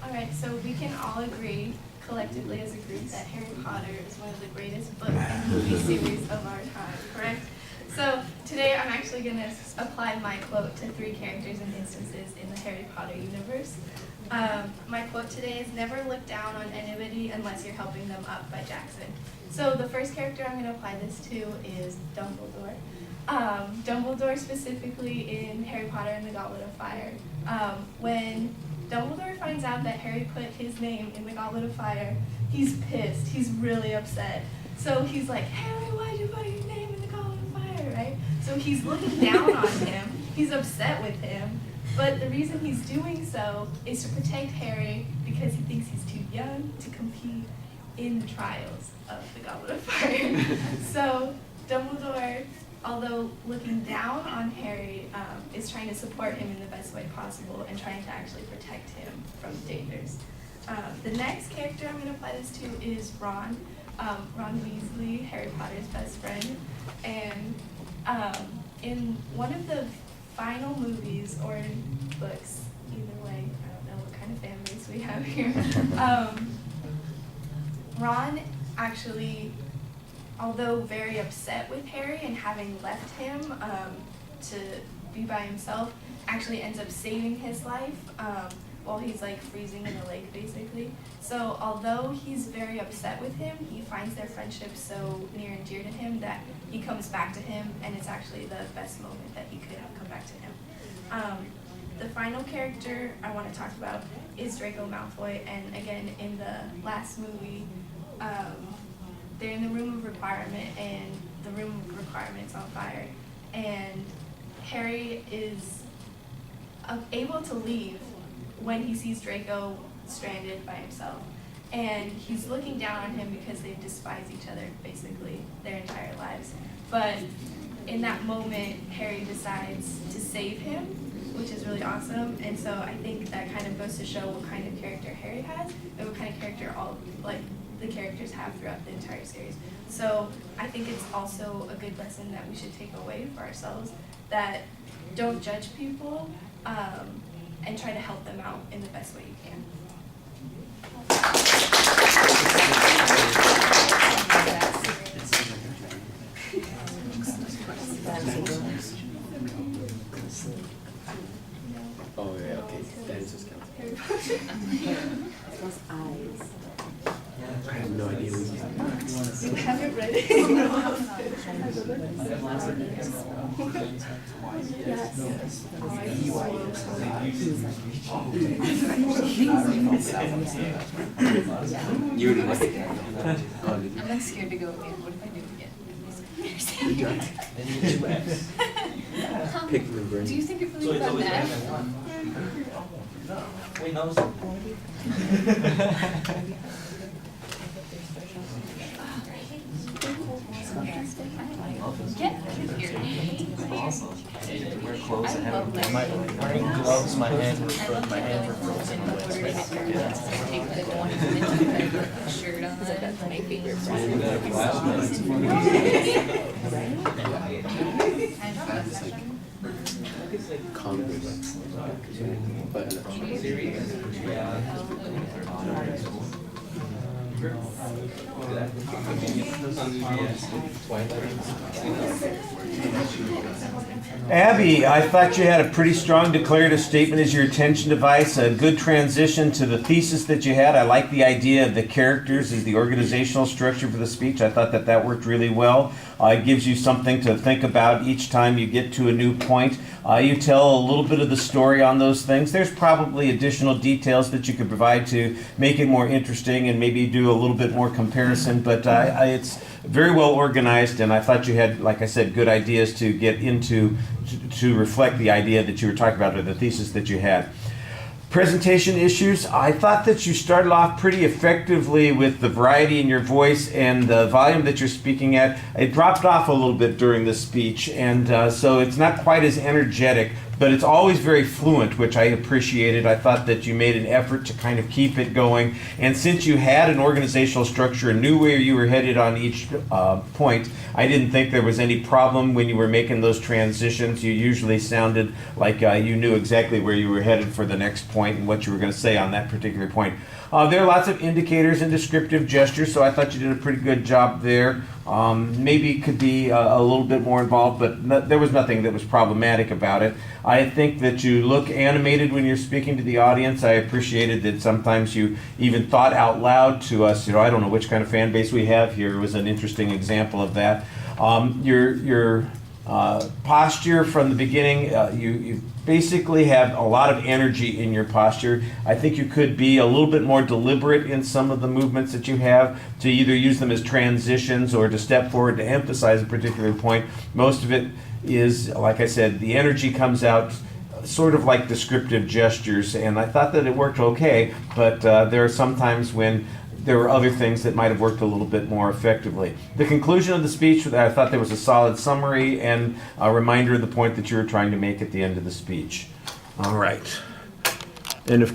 Alright, so we can all agree collectively as a group that Harry Potter is one of the greatest book and movie series of our time, correct? So today I'm actually going to apply my quote to 3 characters and instances in the Harry Potter universe. My quote today is, "Never look down on anybody unless you're helping them up," by Jackson. So the first character I'm going to apply this to is Dumbledore. Dumbledore specifically in Harry Potter and the Goblet of Fire. When Dumbledore finds out that Harry put his name in the Goblet of Fire, he's pissed. He's really upset. So he's like, "Harry, why'd you put your name in the Goblet of Fire?" Right? So he's looking down on him. He's upset with him. But the reason he's doing so is to protect Harry because he thinks he's too young to compete in the trials of the Goblet of Fire. So Dumbledore, although looking down on Harry, is trying to support him in the best way possible and trying to actually protect him from dangers. The next character I'm going to apply this to is Ron. Ron Weasley, Harry Potter's best friend. And in one of the final movies or books, either way, I don't know what kind of fan base we have here, Ron actually, although very upset with Harry and having left him to be by himself, actually ends up saving his life while he's like freezing in the lake basically. So although he's very upset with him, he finds their friendship so near and dear to him that he comes back to him, and it's actually the best moment that he could have come back to him. The final character I want to talk about is Draco Malfoy, and again in the last movie, they're in the room of requirement, and the room of requirement's on fire, and Harry is able to leave when he sees Draco stranded by himself, and he's looking down on him because they despise each other basically their entire lives. But in that moment, Harry decides to save him, which is really awesome, and so I think that kind of goes to show what kind of character Harry has and what kind of character all the characters have throughout the entire series. So I think it's also a good lesson that we should take away for ourselves, that don't judge people and try to help them out in the best way you can. Oh yeah, okay. That is just counts. Those eyes. I have no idea what he's talking about. You haven't read it? You already like it. I'm like scared to go again. What if I do it again? Then you get 2 Fs. Pick the brain. Do you think it really fun that? Wait, no. Get here. Awesome. Wear clothes I and love have wearing gloves. My hands were frozen in the Take the one shirt on. My favorite Congress. But Abby, I thought you had a pretty strong declarative statement as your attention device, a good transition to the thesis that you had. I like the idea of the characters as the organizational structure for the speech. I thought that worked really well. It gives you something to think about each time you get to a new point. You tell a little bit of the story on those things. There's probably additional details that you could provide to make it more interesting and maybe do a little bit more comparison, but it's very well organized, and I thought you had, like I said, good ideas to get into to reflect the idea that you were talking about or the thesis that you had. Presentation issues, I thought that you started off pretty effectively with the variety in your voice and the volume that you're speaking at. It dropped off a little bit during the speech, and so it's not quite as energetic. but it's always very fluent, which I appreciated. I thought that you made an effort to kind of keep it going. And since you had an organizational structure and knew where you were headed on each point, I didn't think there was any problem when you were making those transitions. You usually sounded like you knew exactly where you were headed for the next point and what you were going to say on that particular point. There are lots of indicators and descriptive gestures, so I thought you did a pretty good job there. Maybe could be a little bit more involved, but there was nothing that was problematic about it. I think that you look animated when you're speaking to the audience. I appreciated that sometimes you even thought out loud to us. I don't know which kind of fan base we have here. It was an interesting example of that. Your posture from the beginning, you basically have a lot of energy in your posture. I think you could be a little bit more deliberate in some of the movements that you have, to either use them as transitions or to step forward to emphasize a particular point. Most of it is, like I said, the energy comes out sort of like descriptive gestures, and I thought that it worked okay, but there are some times when there were other things that might have worked a little bit more effectively. The conclusion of the speech, I thought there was a solid summary and a reminder of the point that you were trying to make at the end of the speech. All right. And of course,